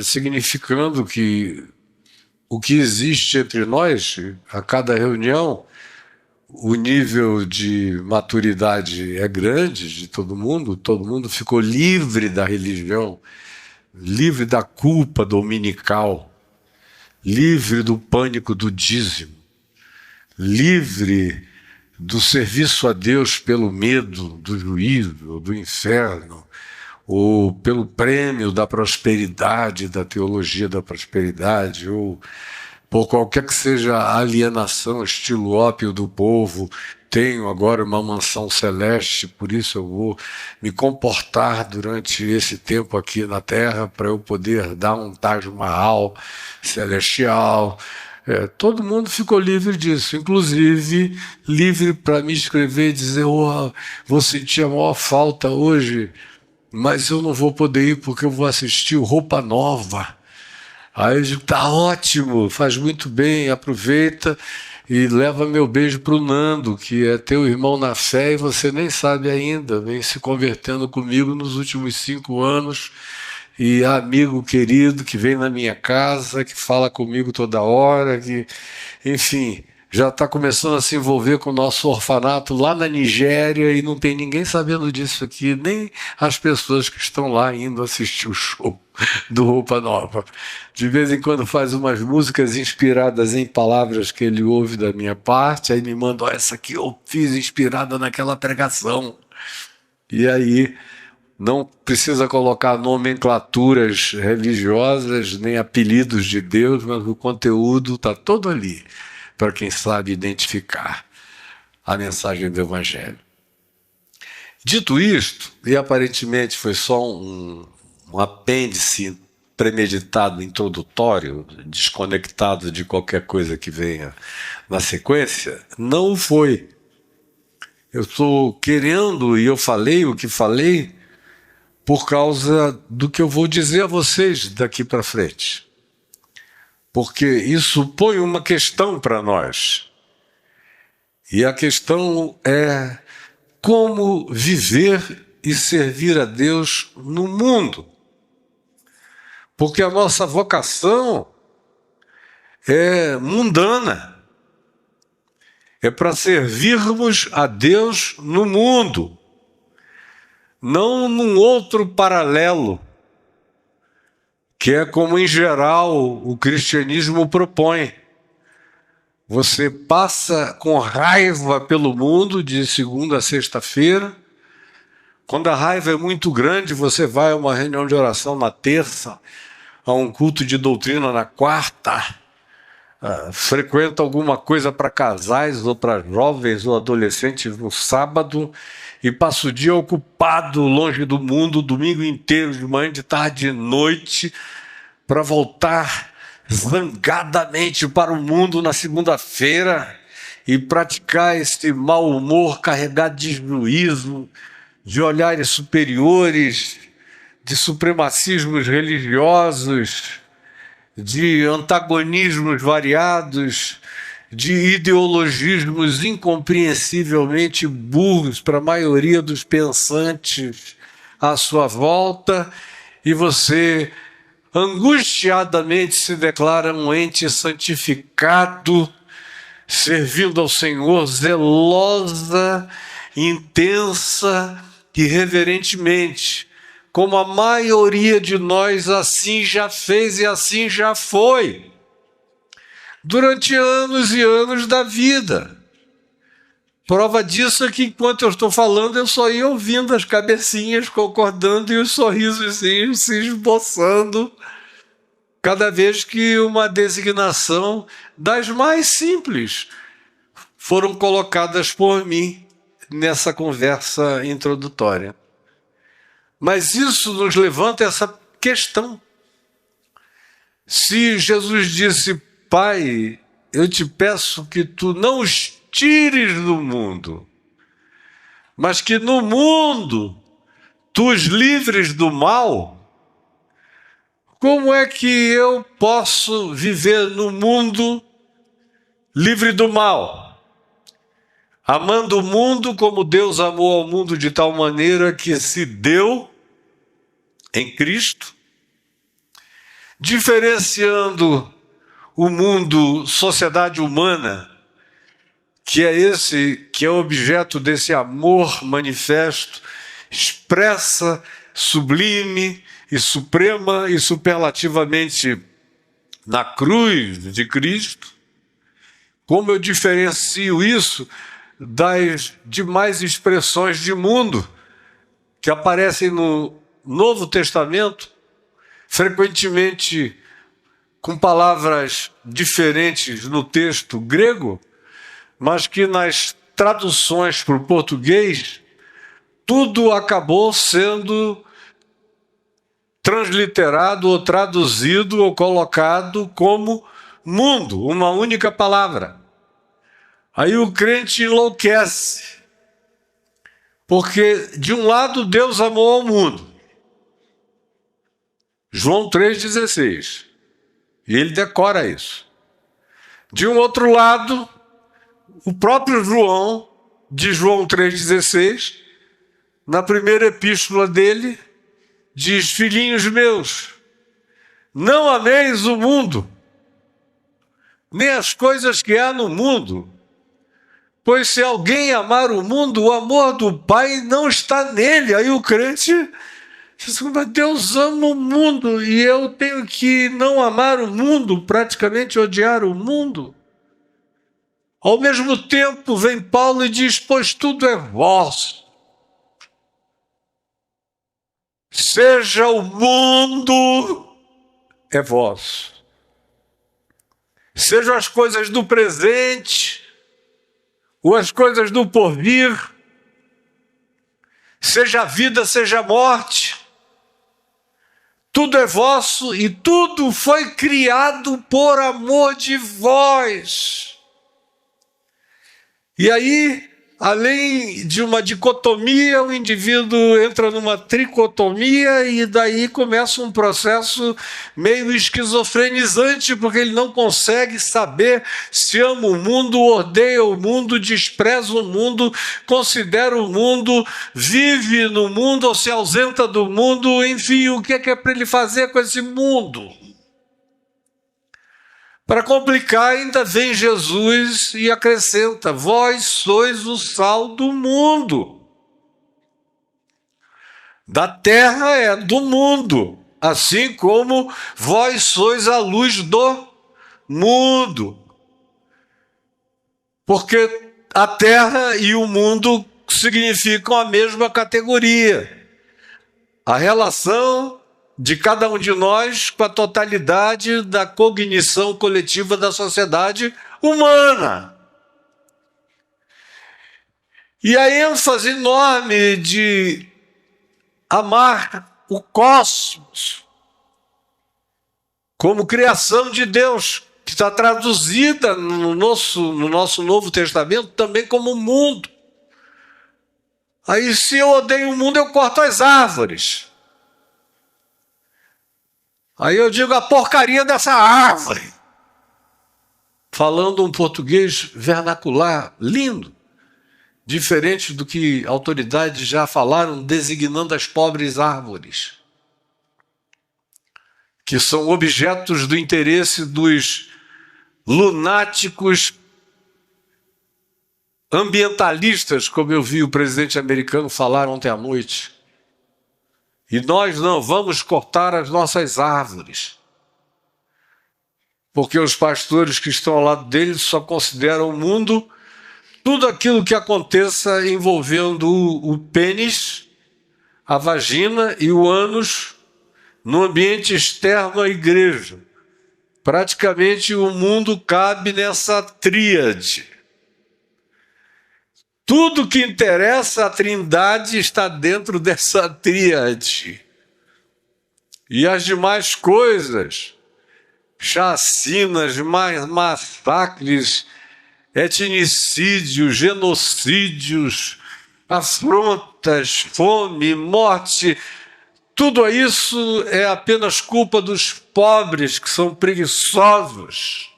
significando que o que existe entre nós, a cada reunião, o nível de maturidade é grande de todo mundo ficou livre da religião, livre da culpa dominical, livre do pânico do dízimo, livre do serviço a Deus pelo medo do juízo, do inferno, ou pelo prêmio da prosperidade, da teologia da prosperidade, ou por qualquer que seja a alienação, estilo ópio do povo. Tenho agora uma mansão celeste, por isso eu vou me comportar durante esse tempo aqui na Terra para eu poder dar um Taj Mahal celestial. Todo mundo ficou livre disso, inclusive livre para me escrever e dizer: oh, vou sentir a maior falta hoje, mas eu não vou poder ir porque eu vou assistir o Roupa Nova. Aí eu digo: tá ótimo, faz muito bem, aproveita e leva meu beijo para o Nando, que é teu irmão na fé e você nem sabe ainda, vem se convertendo comigo nos últimos 5 anos, e amigo querido que vem na minha casa, que fala comigo toda hora, que, enfim, já está começando a se envolver com o nosso orfanato lá na Nigéria e não tem ninguém sabendo disso aqui, nem as pessoas que estão lá indo assistir o show do Roupa Nova. De vez em quando faz umas músicas inspiradas em palavras que ele ouve da minha parte, aí me manda: oh, essa aqui eu fiz inspirada naquela pregação. E aí não precisa colocar nomenclaturas religiosas, nem apelidos de Deus, mas o conteúdo está todo ali, para quem sabe identificar a mensagem do Evangelho. Dito isto, e aparentemente foi só um apêndice premeditado, introdutório, desconectado de qualquer coisa que venha na sequência, não foi. Eu estou querendo, e eu falei o que falei, por causa do que eu vou dizer a vocês daqui para frente. Porque isso põe uma questão para nós. E a questão é como viver e servir a Deus no mundo. Porque a nossa vocação é mundana. É para servirmos a Deus no mundo, não num outro paralelo, que é como em geral o cristianismo propõe. Você passa com raiva pelo mundo de segunda a sexta-feira. Quando a raiva é muito grande, você vai a uma reunião de oração na terça, a um culto de doutrina na quarta, frequenta alguma coisa para casais ou para jovens ou adolescentes no sábado e passa o dia ocupado longe do mundo, o domingo inteiro, de manhã, de tarde, de noite, para voltar zangadamente para o mundo na segunda-feira e praticar esse mau humor carregado de juízo, de olhares superiores, de supremacismos religiosos, de antagonismos variados, de ideologismos incompreensivelmente burros para a maioria dos pensantes à sua volta, e você angustiadamente se declara um ente santificado, servindo ao Senhor zelosa, intensa e reverentemente, como a maioria de nós assim já fez e assim já foi, durante anos e anos da vida. Prova disso é que enquanto eu estou falando, eu só ia ouvindo as cabecinhas concordando e os sorrisos se esboçando, cada vez que uma designação das mais simples foram colocadas por mim nessa conversa introdutória. Mas isso nos levanta essa questão. Se Jesus disse: Pai, eu te peço que tu não os tires do mundo, mas que no mundo tu os livres do mal, como é que eu posso viver no mundo livre do mal? Amando o mundo como Deus amou ao mundo de tal maneira que se deu em Cristo, diferenciando o mundo, sociedade humana, que é esse, que é objeto desse amor manifesto, expressa, sublime e suprema e superlativamente na cruz de Cristo. Como eu diferencio isso das demais expressões de mundo que aparecem no Novo Testamento, frequentemente com palavras diferentes no texto grego, mas que nas traduções para o português, tudo acabou sendo transliterado ou traduzido ou colocado como mundo, uma única palavra. Aí o crente enlouquece, porque de um lado Deus amou ao mundo, João 3,16, e ele decora isso. De um outro lado, o próprio João, de João 3,16, na primeira epístola dele, diz: filhinhos meus, não ameis o mundo, nem as coisas que há no mundo, pois se alguém amar o mundo, o amor do Pai não está nele. Aí o crente diz: mas Deus ama o mundo e eu tenho que não amar o mundo, praticamente odiar o mundo. Ao mesmo tempo vem Paulo e diz: pois tudo é vosso. Seja o mundo é vosso. Sejam as coisas do presente ou as coisas do porvir, seja a vida, seja a morte, tudo é vosso e tudo foi criado por amor de vós. E aí, além de uma dicotomia, o indivíduo entra numa tricotomia e daí começa um processo meio esquizofrenizante, porque ele não consegue saber se ama o mundo, odeia o mundo, despreza o mundo, considera o mundo, vive no mundo ou se ausenta do mundo, enfim, o que é para ele fazer com esse mundo? Para complicar, ainda vem Jesus e acrescenta: vós sois o sal do mundo. Da terra é do mundo, assim como vós sois a luz do mundo. Porque a terra e o mundo significam a mesma categoria. A relação de cada um de nós com a totalidade da cognição coletiva da sociedade humana. E a ênfase enorme de amar o cosmos como criação de Deus, que está traduzida no nosso Novo Testamento também como mundo. Aí, se eu odeio o mundo, eu corto as árvores. Aí eu digo: a porcaria dessa árvore. Falando um português vernacular lindo, diferente do que autoridades já falaram, designando as pobres árvores, que são objetos do interesse dos lunáticos ambientalistas, como eu vi o presidente americano falar ontem à noite. E nós não vamos cortar as nossas árvores, porque os pastores que estão ao lado deles só consideram o mundo tudo aquilo que aconteça envolvendo o pênis, a vagina e o ânus no ambiente externo à igreja. Praticamente o mundo cabe nessa tríade. Tudo que interessa à Trindade está dentro dessa tríade. E as demais coisas, chacinas, massacres, etnicídios, genocídios, afrontas, fome, morte, tudo isso é apenas culpa dos pobres que são preguiçosos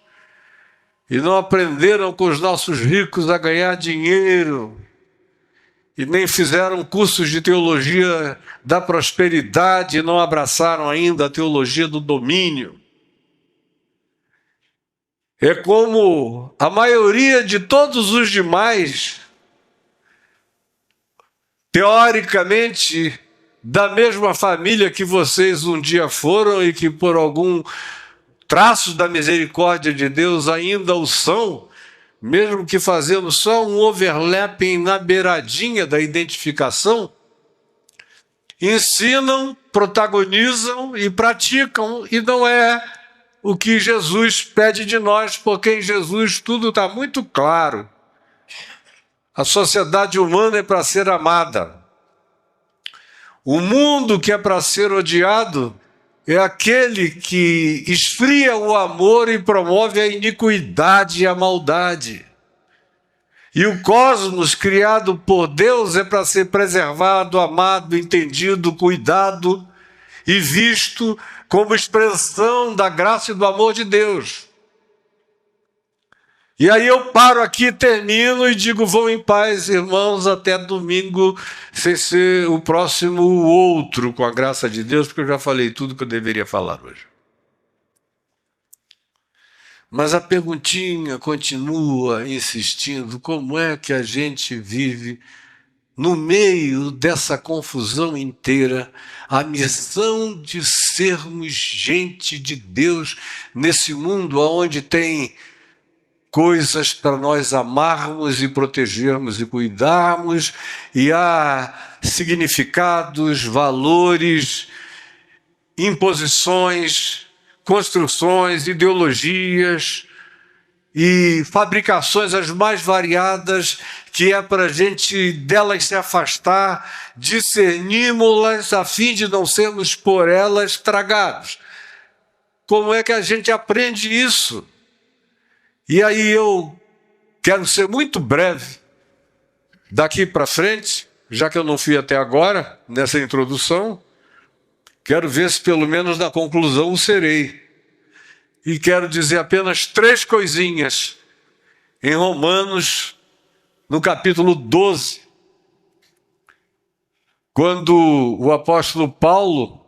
e não aprenderam com os nossos ricos a ganhar dinheiro e nem fizeram cursos de teologia da prosperidade, e não abraçaram ainda a teologia do domínio. É como a maioria de todos os demais, teoricamente, da mesma família que vocês um dia foram e que por algum traço da misericórdia de Deus ainda o são, mesmo que fazendo só um overlapping na beiradinha da identificação, ensinam, protagonizam e praticam, e não é o que Jesus pede de nós, porque em Jesus tudo está muito claro. A sociedade humana é para ser amada. O mundo que é para ser odiado é aquele que esfria o amor e promove a iniquidade e a maldade. E o cosmos criado por Deus é para ser preservado, amado, entendido, cuidado e visto como expressão da graça e do amor de Deus. E aí eu paro aqui, termino e digo: vão em paz, irmãos, até domingo, sem ser o próximo outro, com a graça de Deus, porque eu já falei tudo que eu deveria falar hoje. Mas a perguntinha continua insistindo: como é que a gente vive no meio dessa confusão inteira, a missão de sermos gente de Deus nesse mundo onde tem coisas para nós amarmos e protegermos e cuidarmos, e há significados, valores, imposições, construções, ideologias e fabricações as mais variadas, que é para a gente delas se afastar, discernímo-las a fim de não sermos por elas tragados. Como é que a gente aprende isso? E aí eu quero ser muito breve daqui para frente, já que eu não fui até agora nessa introdução, quero ver se pelo menos na conclusão o serei. E quero dizer apenas 3 coisinhas em Romanos, no capítulo 12, quando o apóstolo Paulo,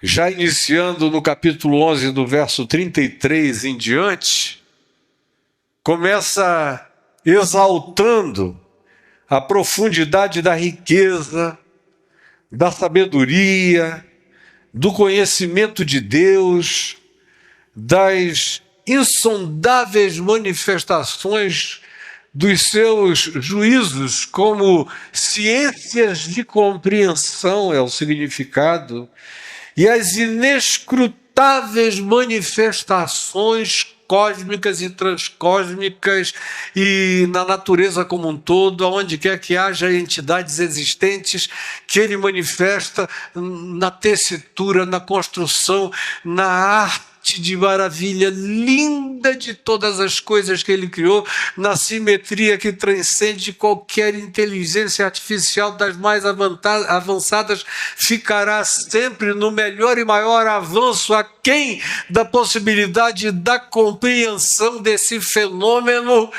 já iniciando no capítulo 11, do verso 33 em diante, começa exaltando a profundidade da riqueza, da sabedoria, do conhecimento de Deus, das insondáveis manifestações dos seus juízos como ciências de compreensão, é o significado, e as inescrutáveis manifestações cósmicas e transcósmicas e na natureza como um todo, aonde quer que haja entidades existentes, que ele manifesta na tessitura, na construção, na arte de maravilha linda de todas as coisas que ele criou, na simetria que transcende qualquer inteligência artificial das mais avançadas, ficará sempre no melhor e maior avanço, aquém da possibilidade da compreensão desse fenômeno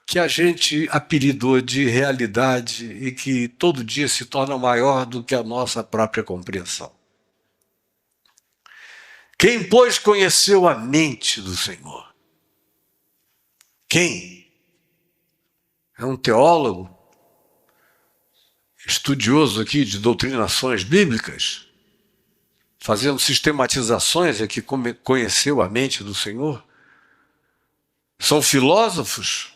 que a gente apelidou de realidade e que todo dia se torna maior do que a nossa própria compreensão. Quem, pois, conheceu a mente do Senhor? Quem? É um teólogo, estudioso aqui de doutrinações bíblicas, fazendo sistematizações, é que conheceu a mente do Senhor? São filósofos?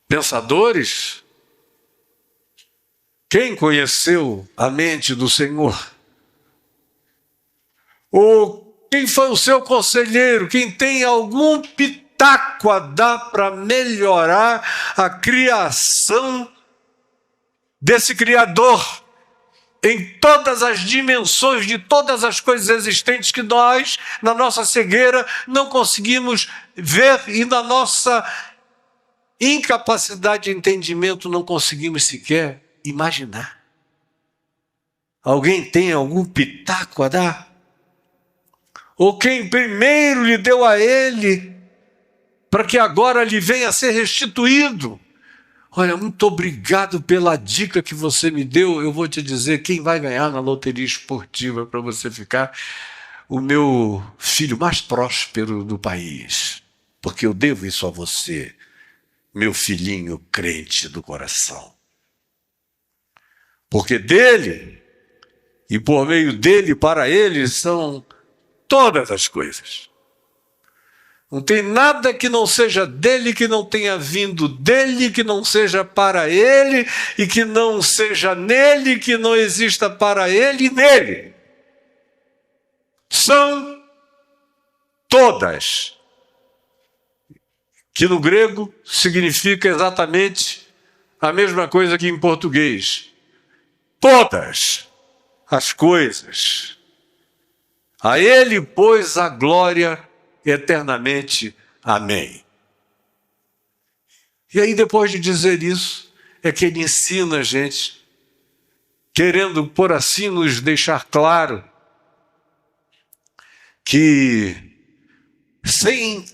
Pensadores? Quem conheceu a mente do Senhor? Ou quem foi o seu conselheiro? Quem tem algum pitaco a dar para melhorar a criação desse Criador em todas as dimensões de todas as coisas existentes que nós, na nossa cegueira, não conseguimos ver e na nossa incapacidade de entendimento não conseguimos sequer imaginar? Alguém tem algum pitaco a dar? Ou quem primeiro lhe deu a ele, para que agora lhe venha a ser restituído? Olha, muito obrigado pela dica que você me deu. Eu vou te dizer quem vai ganhar na loteria esportiva para você ficar o meu filho mais próspero do país. Porque eu devo isso a você, meu filhinho crente do coração. Porque dele, e por meio dele, para ele, são todas as coisas. Não tem nada que não seja dele, que não tenha vindo dele, que não seja para ele, e que não seja nele, que não exista para ele e nele. São todas. Que no grego significa exatamente a mesma coisa que em português. Todas as coisas. A ele, pois, a glória eternamente. Amém. E aí, depois de dizer isso, é que ele ensina a gente, querendo, por assim, nos deixar claro que sem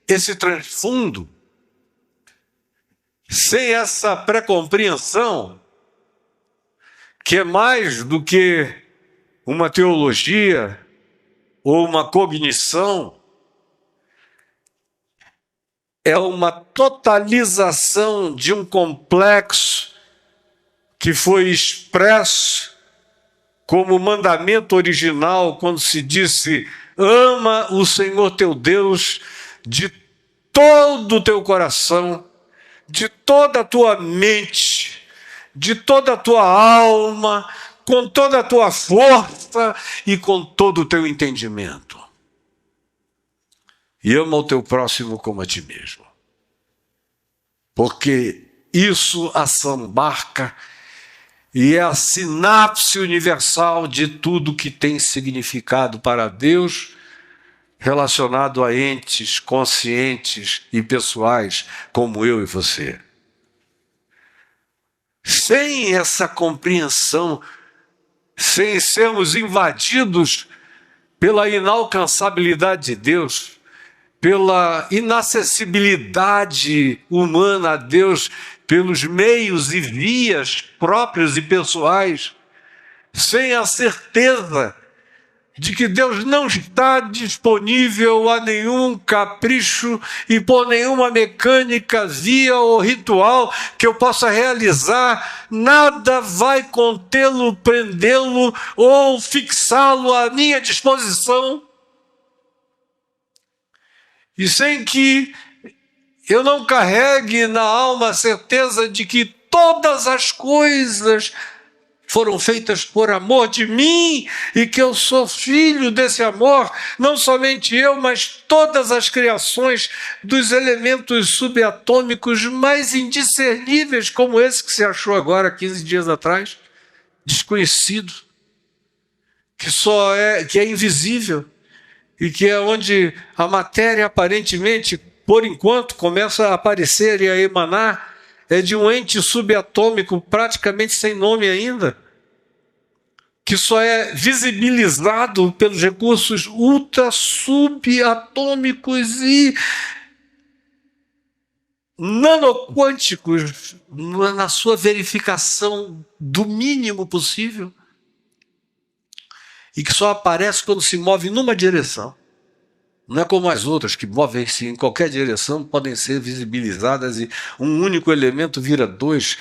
esse transfundo, sem essa pré-compreensão, que é mais do que uma teologia ou uma cognição, é uma totalização de um complexo que foi expresso como mandamento original quando se disse: ama o Senhor teu Deus de todo o teu coração, de toda a tua mente, de toda a tua alma, com toda a tua força e com todo o teu entendimento. E ama o teu próximo como a ti mesmo. Porque isso assambarca e é a sinapse universal de tudo que tem significado para Deus, relacionado a entes conscientes e pessoais como eu e você. Sem essa compreensão, sem sermos invadidos pela inalcançabilidade de Deus, pela inacessibilidade humana a Deus, pelos meios e vias próprios e pessoais, sem a certeza de que Deus não está disponível a nenhum capricho e por nenhuma mecânica, via ou ritual que eu possa realizar, nada vai contê-lo, prendê-lo ou fixá-lo à minha disposição. E sem que eu não carregue na alma a certeza de que todas as coisas foram feitas por amor de mim e que eu sou filho desse amor, não somente eu, mas todas as criações dos elementos subatômicos mais indiscerníveis, como esse que se achou agora, 15 dias atrás, desconhecido, que é invisível e que é onde a matéria aparentemente, por enquanto, começa a aparecer e a emanar, é de um ente subatômico praticamente sem nome ainda, que só é visibilizado pelos recursos ultra-subatômicos e nanoquânticos na sua verificação do mínimo possível, e que só aparece quando se move numa direção. Não é como as outras, que movem-se em qualquer direção, podem ser visibilizadas e um único elemento vira dois,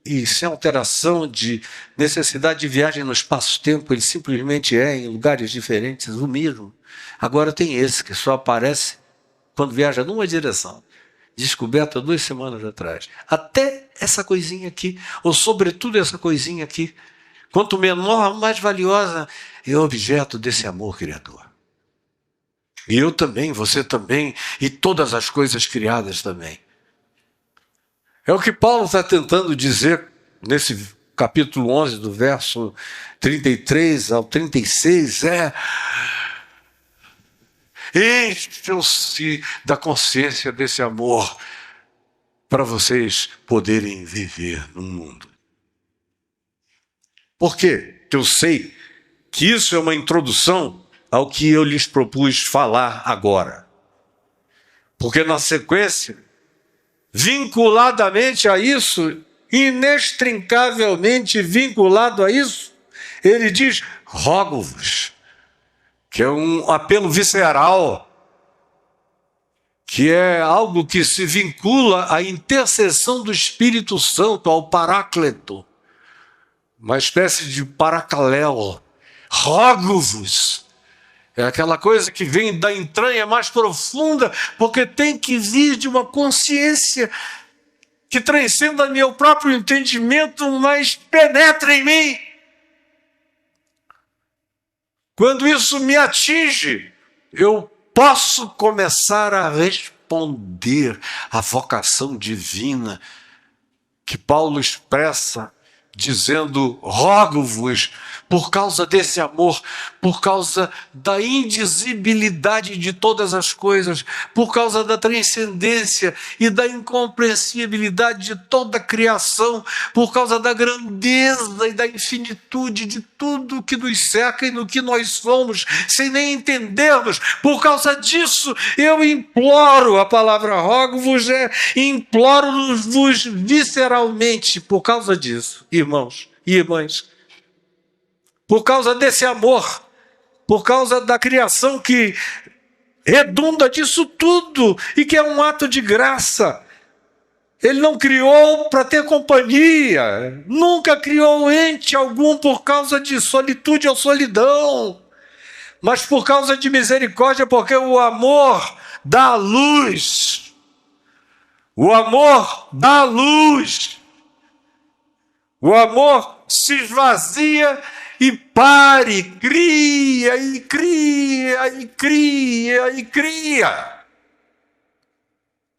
e sem alteração de necessidade de viagem no espaço-tempo, ele simplesmente é, em lugares diferentes, o mesmo. Agora tem esse, que só aparece quando viaja numa direção. Descoberta 2 semanas atrás. Até essa coisinha aqui, ou sobretudo essa coisinha aqui, quanto menor, mais valiosa, é objeto desse amor criador. E eu também, você também, e todas as coisas criadas também. É o que Paulo está tentando dizer nesse capítulo 11, do verso 33 ao 36, encham-se da consciência desse amor para vocês poderem viver no mundo. Por quê? Eu sei que isso é uma introdução ao que eu lhes propus falar agora. Porque na sequência vinculadamente a isso, inextricavelmente vinculado a isso, ele diz: rogo-vos, que é um apelo visceral, que é algo que se vincula à intercessão do Espírito Santo, ao Paráclito, uma espécie de paracaléu. Rogo-vos. É aquela coisa que vem da entranha mais profunda, porque tem que vir de uma consciência que transcenda meu próprio entendimento, mas penetra em mim. Quando isso me atinge, eu posso começar a responder à vocação divina que Paulo expressa, dizendo: rogo-vos, por causa desse amor, por causa da indizibilidade de todas as coisas, por causa da transcendência e da incompreensibilidade de toda a criação, por causa da grandeza e da infinitude de tudo que nos cerca e no que nós somos, sem nem entendermos. Por causa disso, eu imploro, a palavra rogo-vos imploro-vos visceralmente, por causa disso, irmãos e irmãs. Por causa desse amor, por causa da criação que redunda disso tudo e que é um ato de graça. Ele não criou para ter companhia, nunca criou ente algum por causa de solitude ou solidão, mas por causa de misericórdia, porque o amor dá luz. O amor dá luz. O amor se esvazia e pare, cria, e cria, e cria, e cria.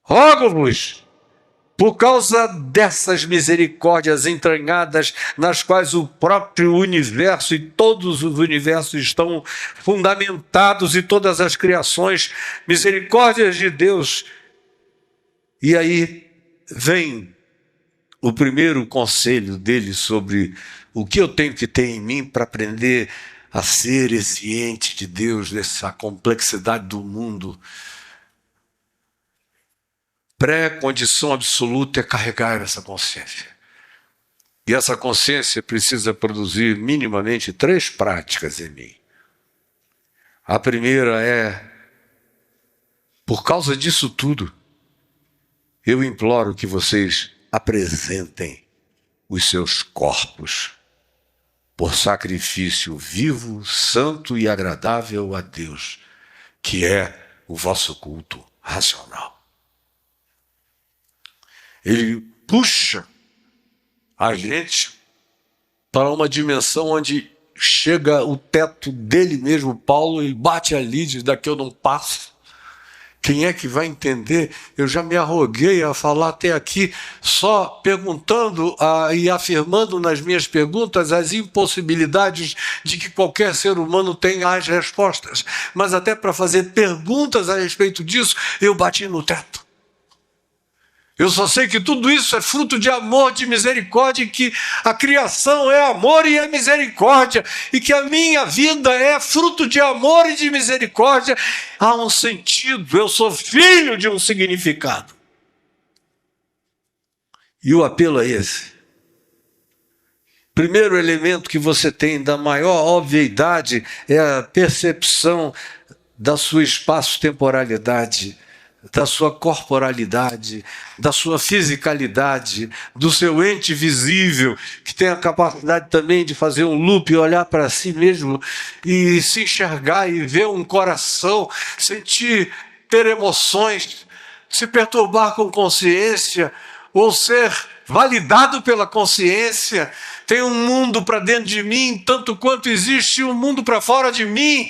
Rogo-vos, por causa dessas misericórdias entranhadas, nas quais o próprio universo e todos os universos estão fundamentados, e todas as criações, misericórdias de Deus. E aí vem o primeiro conselho dele sobre o que eu tenho que ter em mim para aprender a ser esse ente de Deus, dessa complexidade do mundo. Pré-condição absoluta é carregar essa consciência. E essa consciência precisa produzir minimamente 3 práticas em mim. A primeira é: por causa disso tudo, eu imploro que vocês apresentem os seus corpos por sacrifício vivo, santo e agradável a Deus, que é o vosso culto racional. Ele puxa a gente para uma dimensão onde chega o teto dele mesmo. Paulo, ele bate ali, diz: daqui eu não passo. Quem é que vai entender? Eu já me arroguei a falar até aqui só perguntando e afirmando nas minhas perguntas as impossibilidades de que qualquer ser humano tenha as respostas. Mas até para fazer perguntas a respeito disso, eu bati no teto. Eu só sei que tudo isso é fruto de amor, de misericórdia, e que a criação é amor e é misericórdia, e que a minha vida é fruto de amor e de misericórdia. Há um sentido, eu sou filho de um significado. E o apelo é esse. Primeiro elemento que você tem da maior obviedade é a percepção da sua espaço-temporalidade, da sua corporalidade, da sua fisicalidade, do seu ente visível, que tem a capacidade também de fazer um loop e olhar para si mesmo e se enxergar e ver um coração, sentir, ter emoções, se perturbar com consciência ou ser validado pela consciência. Tem um mundo para dentro de mim, tanto quanto existe um mundo para fora de mim.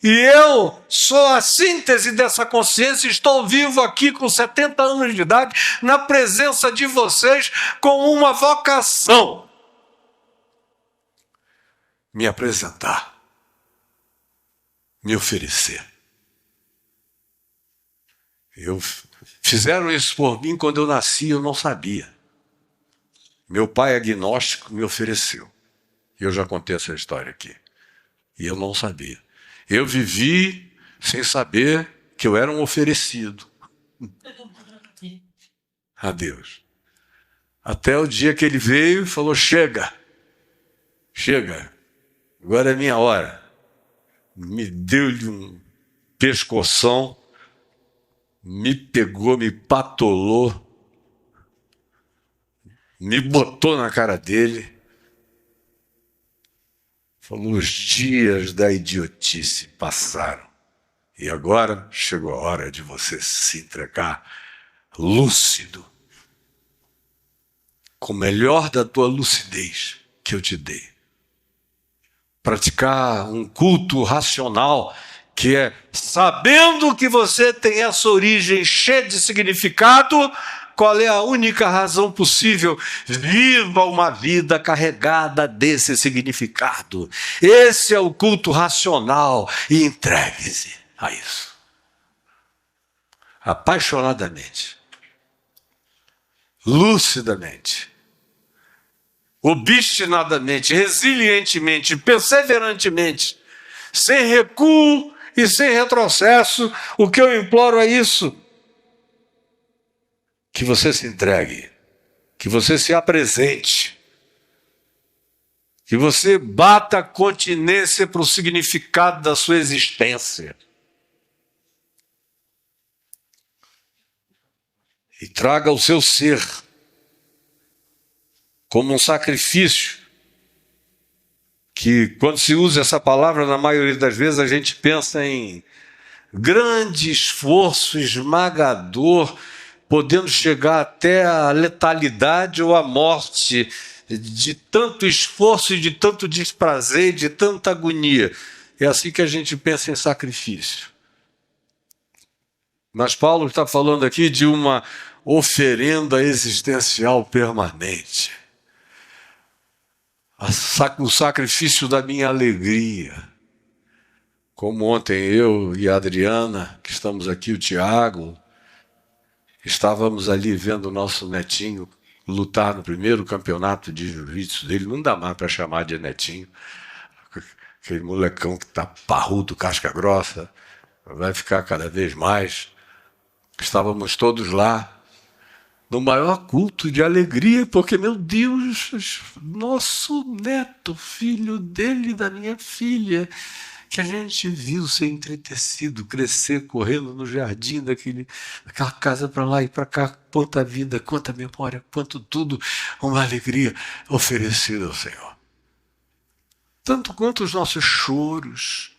E eu sou a síntese dessa consciência, estou vivo aqui com 70 anos de idade, na presença de vocês, com uma vocação: me apresentar, me oferecer. Fizeram isso por mim quando eu nasci, eu não sabia. Meu pai agnóstico me ofereceu. Eu já contei essa história aqui. E eu não sabia. Eu vivi sem saber que eu era um oferecido. a Deus. Até o dia que ele veio e falou: chega, chega, agora é minha hora. Me deu-lhe um pescoção, me pegou, me patolou, me botou na cara dele. Falou: os dias da idiotice passaram. E agora chegou a hora de você se entregar lúcido, com o melhor da tua lucidez que eu te dei. Praticar um culto racional, que é sabendo que você tem essa origem cheia de significado, qual é a única razão possível? Viva uma vida carregada desse significado. Esse é o culto racional e entregue-se a isso. Apaixonadamente, lucidamente, obstinadamente, resilientemente, perseverantemente, sem recuo e sem retrocesso. O que eu imploro é isso: que você se entregue, que você se apresente, que você bata continência para o significado da sua existência. E traga o seu ser como um sacrifício, que quando se usa essa palavra, na maioria das vezes a gente pensa em grande esforço esmagador, podendo chegar até a letalidade ou a morte, de tanto esforço e de tanto desprazer e de tanta agonia. É assim que a gente pensa em sacrifício. Mas Paulo está falando aqui de uma oferenda existencial permanente. O sacrifício da minha alegria. Como ontem eu e a Adriana, que estamos aqui, o Tiago, estávamos ali vendo o nosso netinho lutar no primeiro campeonato de jiu-jitsu dele. Não dá mais para chamar de netinho. Aquele molecão que está parrudo, casca grossa, vai ficar cada vez mais. Estávamos todos lá, no maior culto de alegria, porque, meu Deus, nosso neto, filho dele e da minha filha, que a gente viu ser entretecido, crescer, correndo no jardim daquela casa para lá e para cá, quanta vida, quanta memória, quanto tudo, uma alegria oferecida ao Senhor. Tanto quanto os nossos choros,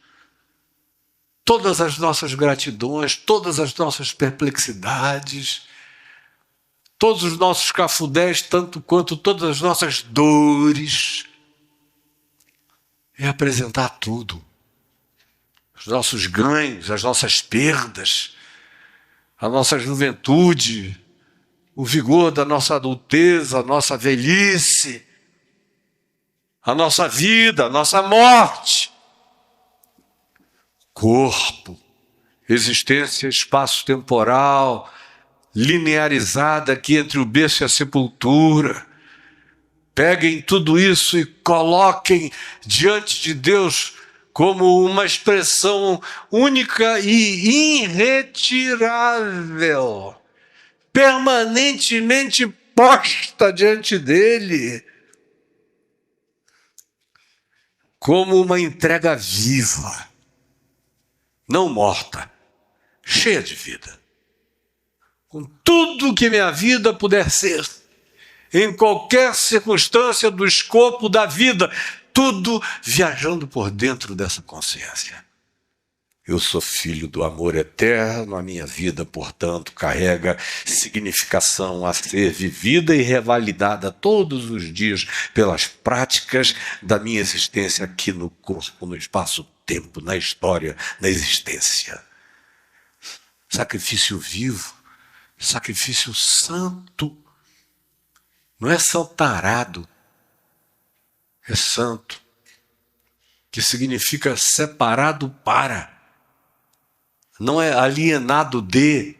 todas as nossas gratidões, todas as nossas perplexidades, todos os nossos cafudés, tanto quanto todas as nossas dores, é apresentar tudo. Os nossos ganhos, as nossas perdas, a nossa juventude, o vigor da nossa adultez, a nossa velhice, a nossa vida, a nossa morte. Corpo, existência espaço-temporal, linearizada aqui entre o berço e a sepultura. Peguem tudo isso e coloquem diante de Deus como uma expressão única e irretirável, permanentemente posta diante dele, como uma entrega viva, não morta, cheia de vida. Com tudo que minha vida puder ser, em qualquer circunstância do escopo da vida, tudo viajando por dentro dessa consciência. Eu sou filho do amor eterno, a minha vida, portanto, carrega significação a ser vivida e revalidada todos os dias pelas práticas da minha existência aqui no corpo, no espaço-tempo, na história, na existência. Sacrifício vivo, sacrifício santo. Não é santarado, é santo, que significa separado para, não é alienado de,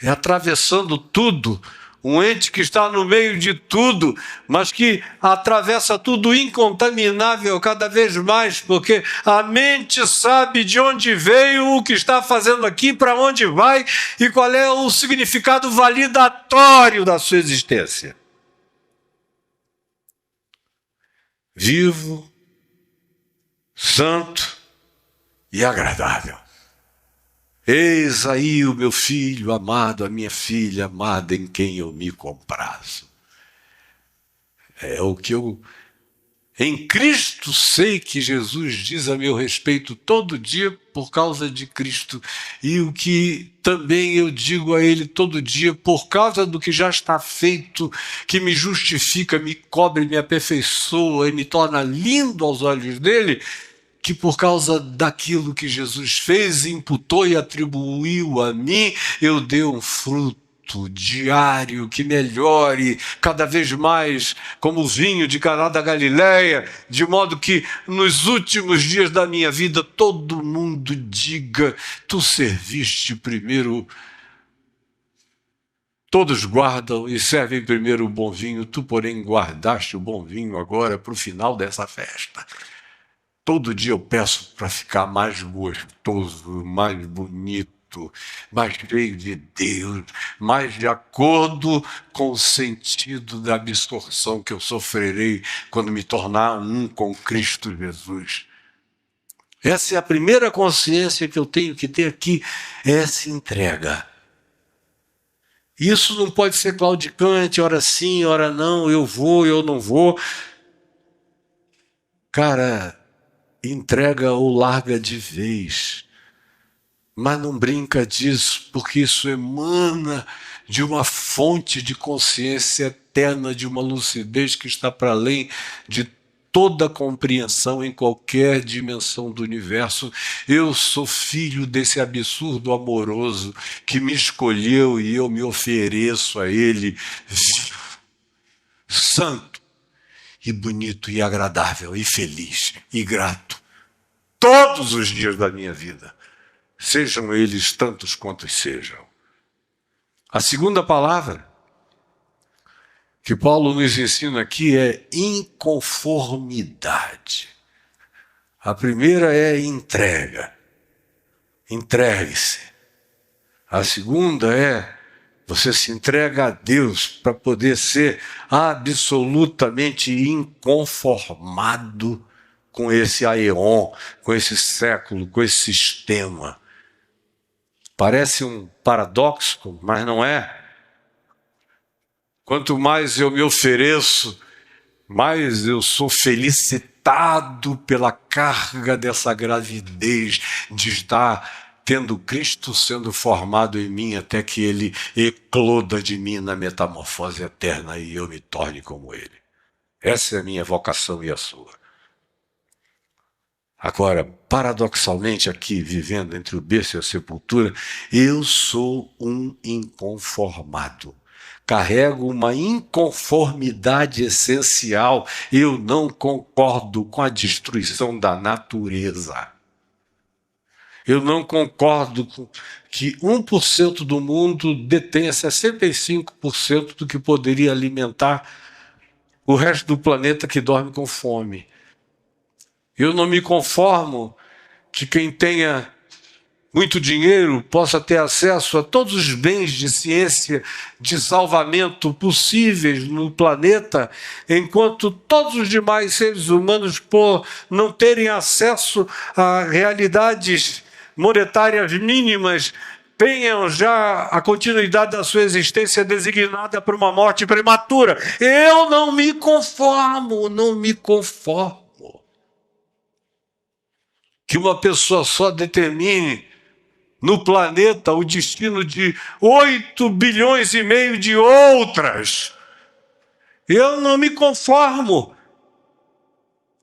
é atravessando tudo, um ente que está no meio de tudo, mas que atravessa tudo incontaminável cada vez mais, porque a mente sabe de onde veio, o que está fazendo aqui, para onde vai e qual é o significado validatório da sua existência. Vivo, santo e agradável. Eis aí o meu filho amado, a minha filha amada, em quem eu me comprazo. É o que eu, em Cristo, sei que Jesus diz a meu respeito todo dia por causa de Cristo. E o que também eu digo a Ele todo dia por causa do que já está feito, que me justifica, me cobre, me aperfeiçoa e me torna lindo aos olhos dEle, que por causa daquilo que Jesus fez, imputou e atribuiu a mim, eu dei um fruto diário que melhore cada vez mais, como o vinho de Caná da Galileia, de modo que nos últimos dias da minha vida todo mundo diga: tu serviste primeiro. Todos guardam e servem primeiro o bom vinho, tu, porém, guardaste o bom vinho agora para o final dessa festa. Todo dia eu peço para ficar mais gostoso, mais bonito, mais cheio de Deus, mais de acordo com o sentido da absorção que eu sofrerei quando me tornar um com Cristo Jesus. Essa é a primeira consciência que eu tenho que ter aqui, essa entrega. Isso não pode ser claudicante, ora sim, ora não, eu vou, eu não vou. Cara, entrega ou larga de vez. Mas não brinca disso, porque isso emana de uma fonte de consciência eterna, de uma lucidez que está para além de toda compreensão em qualquer dimensão do universo. Eu sou filho desse absurdo amoroso que me escolheu e eu me ofereço a Ele vivo, santo e bonito e agradável e feliz e grato todos os dias da minha vida, sejam eles tantos quantos sejam. A segunda palavra que Paulo nos ensina aqui é inconformidade. A primeira é entrega. Entregue-se. A segunda é você se entrega a Deus para poder ser absolutamente inconformado com esse aeon, com esse século, com esse sistema. Parece um paradoxo, mas não é. Quanto mais eu me ofereço, mais eu sou felicitado pela carga dessa gravidez de estar tendo Cristo sendo formado em mim até que Ele ecloda de mim na metamorfose eterna e eu me torne como Ele. Essa é a minha vocação e a sua. Agora, paradoxalmente, aqui, vivendo entre o berço e a sepultura, eu sou um inconformado. Carrego uma inconformidade essencial. Eu não concordo com a destruição da natureza. Eu não concordo com que 1% do mundo detenha 65% do que poderia alimentar o resto do planeta que dorme com fome. Eu não me conformo que quem tenha muito dinheiro possa ter acesso a todos os bens de ciência de salvamento possíveis no planeta, enquanto todos os demais seres humanos, por não terem acesso a realidades monetárias mínimas, tenham já a continuidade da sua existência designada para uma morte prematura. Eu não me conformo, não me conformo. Que uma pessoa só determine no planeta o destino de 8 bilhões e meio de outras. Eu não me conformo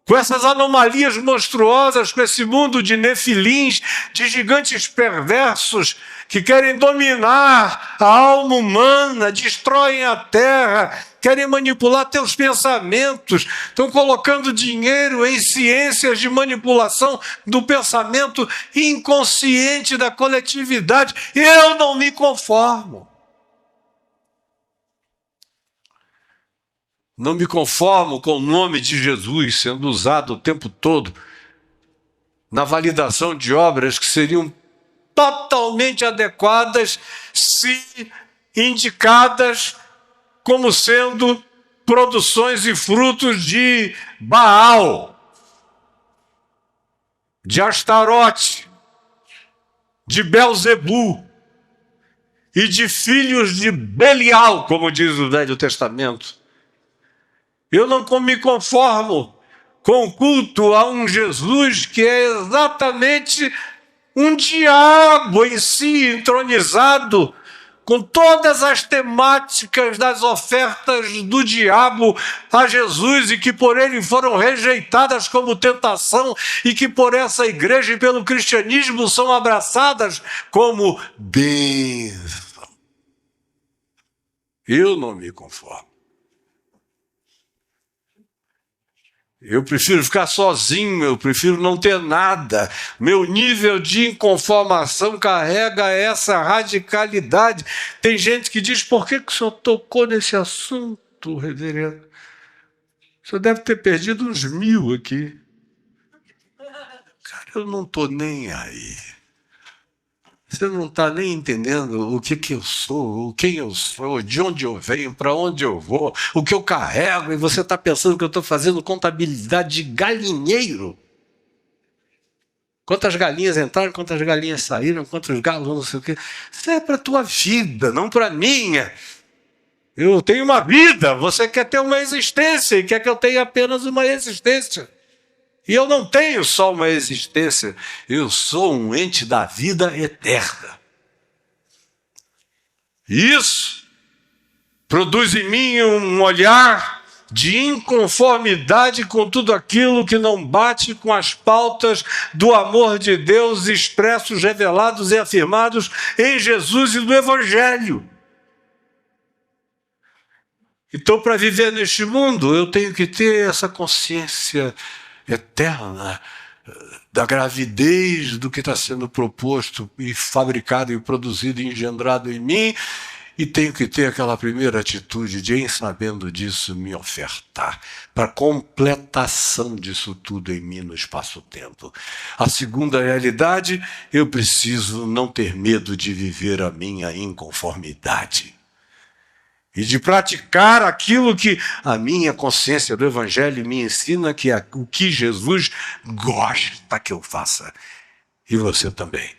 com essas anomalias monstruosas, com esse mundo de nefilins, de gigantes perversos que querem dominar a alma humana, destroem a terra, querem manipular teus pensamentos, estão colocando dinheiro em ciências de manipulação do pensamento inconsciente da coletividade. Eu não me conformo. Não me conformo com o nome de Jesus sendo usado o tempo todo na validação de obras que seriam totalmente adequadas se indicadas como sendo produções e frutos de Baal, de Astarote, de Belzebu e de filhos de Belial, como diz o Velho Testamento. Eu não me conformo com o culto a um Jesus que é exatamente um diabo em si, entronizado, com todas as temáticas das ofertas do diabo a Jesus e que por ele foram rejeitadas como tentação e que por essa igreja e pelo cristianismo são abraçadas como bênção. Eu não me conformo. Eu prefiro ficar sozinho, eu prefiro não ter nada. Meu nível de inconformação carrega essa radicalidade. Tem gente que diz, por que o senhor tocou nesse assunto, reverendo? O senhor deve ter perdido uns 1000 aqui. Cara, eu não estou nem aí. Você não está nem entendendo o que eu sou, quem eu sou, de onde eu venho, para onde eu vou, o que eu carrego, e você está pensando que eu estou fazendo contabilidade de galinheiro. Quantas galinhas entraram, quantas galinhas saíram, quantos galos, não sei o quê. Isso é para a tua vida, não para a minha. Eu tenho uma vida, você quer ter uma existência e quer que eu tenha apenas uma existência. E eu não tenho só uma existência, eu sou um ente da vida eterna. Isso produz em mim um olhar de inconformidade com tudo aquilo que não bate com as pautas do amor de Deus expressos, revelados e afirmados em Jesus e no Evangelho. Então, para viver neste mundo, eu tenho que ter essa consciência eterna da gravidez do que está sendo proposto e fabricado e produzido e engendrado em mim, e tenho que ter aquela primeira atitude de, em sabendo disso, me ofertar para completação disso tudo em mim no espaço-tempo. A segunda realidade, eu preciso não ter medo de viver a minha inconformidade e de praticar aquilo que a minha consciência do Evangelho me ensina que é o que Jesus gosta que eu faça. E você também.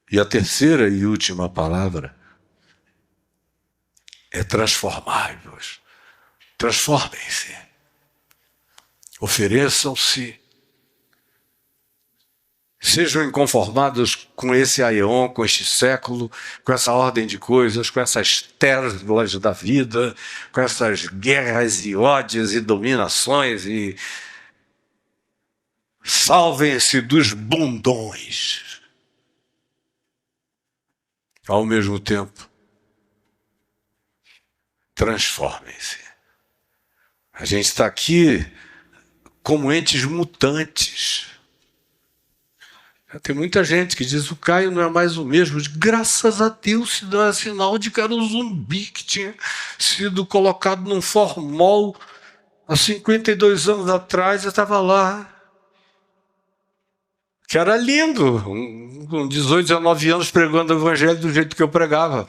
E a terceira e última palavra é transformai-vos. Transformem-se. Ofereçam-se. Sejam inconformados com esse aion, com este século, com essa ordem de coisas, com essas terras da vida, com essas guerras e ódios e dominações, e salvem-se dos bundões. Ao mesmo tempo, transformem-se. A gente está aqui como entes mutantes. Tem muita gente que diz, o Caio não é mais o mesmo. Graças a Deus, se não é sinal de que era um zumbi que tinha sido colocado num formol há 52 anos atrás, eu estava lá. Que era lindo, com 18, 19 anos pregando o evangelho do jeito que eu pregava.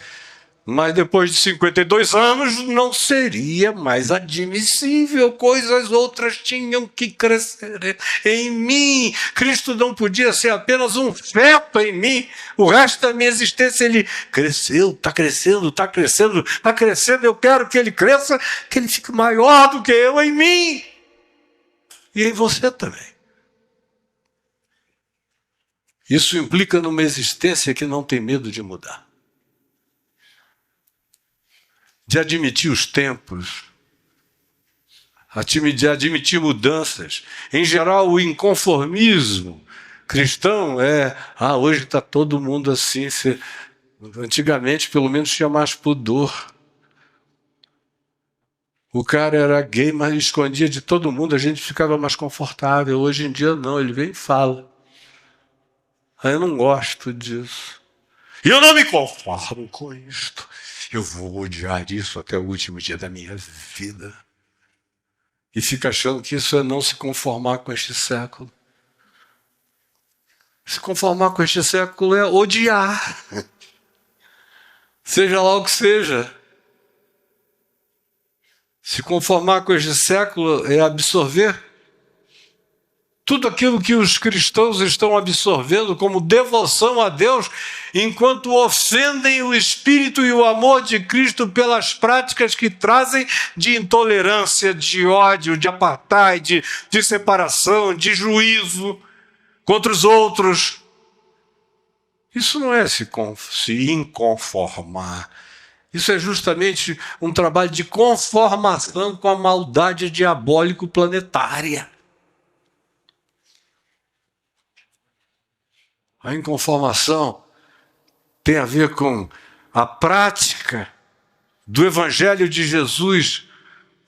Mas depois de 52 anos não seria mais admissível, coisas outras tinham que crescer em mim. Cristo não podia ser apenas um feto em mim, o resto da minha existência ele cresceu, está crescendo, está crescendo, está crescendo, eu quero que ele cresça, que ele fique maior do que eu em mim e em você também. Isso implica numa existência que não tem medo de mudar. De admitir os tempos, de admitir mudanças. Em geral, o inconformismo cristão é, hoje está todo mundo assim. Antigamente, pelo menos, tinha mais pudor. O cara era gay, mas escondia de todo mundo, a gente ficava mais confortável. Hoje em dia, não, ele vem e fala. Eu não gosto disso. E eu não me conformo com isto. Eu vou odiar isso até o último dia da minha vida. E fica achando que isso é não se conformar com este século. Se conformar com este século é odiar. Seja lá o que seja. Se conformar com este século é absorver tudo aquilo que os cristãos estão absorvendo como devoção a Deus, enquanto ofendem o Espírito e o amor de Cristo pelas práticas que trazem de intolerância, de ódio, de apartheid, de separação, de juízo contra os outros. Isso não é se inconformar. Isso é justamente um trabalho de conformação com a maldade diabólico-planetária. A inconformação tem a ver com a prática do Evangelho de Jesus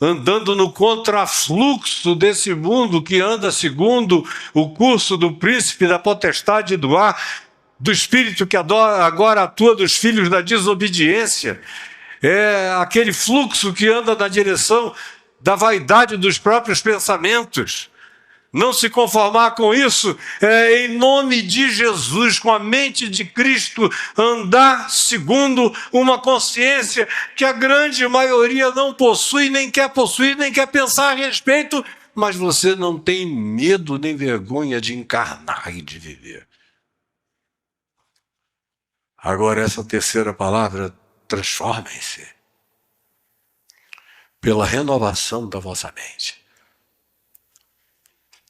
andando no contrafluxo desse mundo que anda segundo o curso do príncipe da potestade do ar, do espírito que agora atua dos filhos da desobediência. É aquele fluxo que anda na direção da vaidade dos próprios pensamentos. Não se conformar com isso é, em nome de Jesus, com a mente de Cristo, andar segundo uma consciência que a grande maioria não possui, nem quer possuir, nem quer pensar a respeito, mas você não tem medo nem vergonha de encarnar e de viver. Agora, essa terceira palavra, transformem-se pela renovação da vossa mente.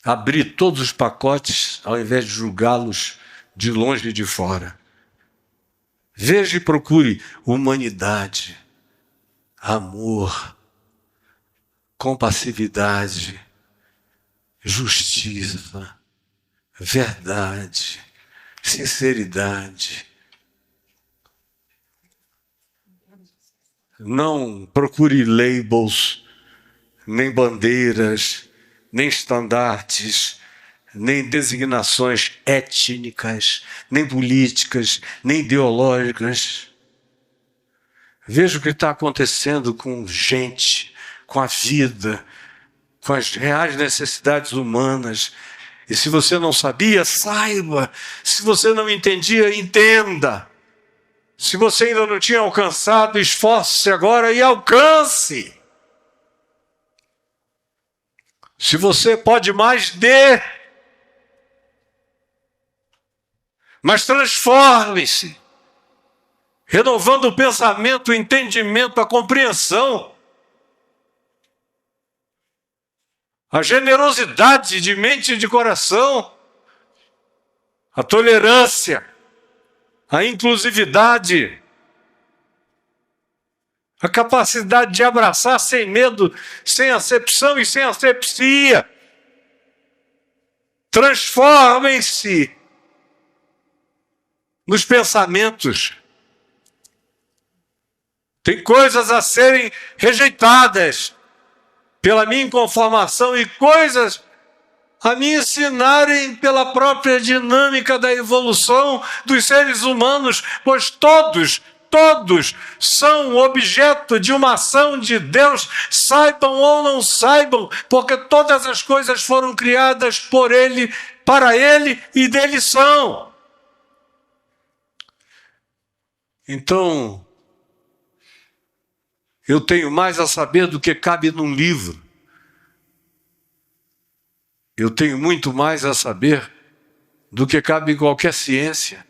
Abrir todos os pacotes ao invés de julgá-los de longe e de fora. Veja e procure humanidade, amor, compassividade, justiça, verdade, sinceridade. Não procure labels, nem bandeiras, nem estandartes, nem designações étnicas, nem políticas, nem ideológicas. Veja o que está acontecendo com gente, com a vida, com as reais necessidades humanas. E se você não sabia, saiba. Se você não entendia, entenda. Se você ainda não tinha alcançado, esforce-se agora e alcance. Se você pode mais, dê. Mas transforme-se, renovando o pensamento, o entendimento, a compreensão, a generosidade de mente e de coração, a tolerância, a inclusividade, a capacidade de abraçar sem medo, sem acepção e sem asepsia. Transformem-se nos pensamentos. Tem coisas a serem rejeitadas pela minha inconformação e coisas a me ensinarem pela própria dinâmica da evolução dos seres humanos, pois todos são objeto de uma ação de Deus, saibam ou não saibam, porque todas as coisas foram criadas por Ele, para Ele e dele são. Então, eu tenho mais a saber do que cabe num livro. Eu tenho muito mais a saber do que cabe em qualquer ciência.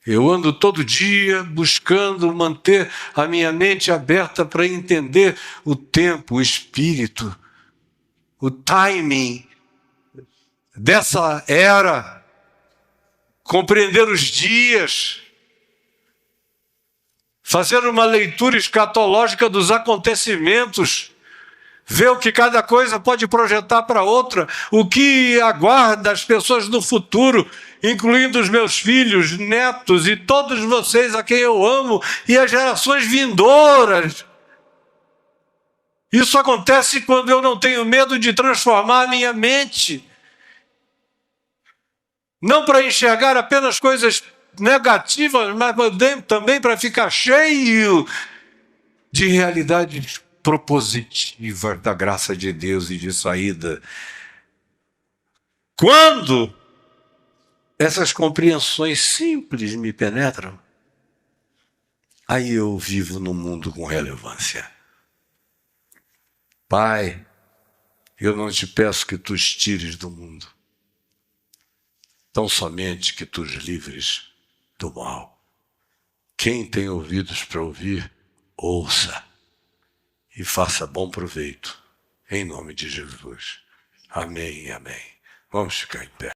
Eu ando todo dia buscando manter a minha mente aberta para entender o tempo, o espírito, o timing dessa era, compreender os dias, fazer uma leitura escatológica dos acontecimentos, ver o que cada coisa pode projetar para outra, o que aguarda as pessoas no futuro, incluindo os meus filhos, netos e todos vocês a quem eu amo e as gerações vindouras. Isso acontece quando eu não tenho medo de transformar a minha mente. Não para enxergar apenas coisas negativas, mas também para ficar cheio de realidades propositivas da graça de Deus e de saída. Quando essas compreensões simples me penetram, aí eu vivo num mundo com relevância. Pai, eu não te peço que tu os tires do mundo, tão somente que tu os livres do mal. Quem tem ouvidos para ouvir, ouça e faça bom proveito, em nome de Jesus. Amém e amém. Vamos ficar em pé.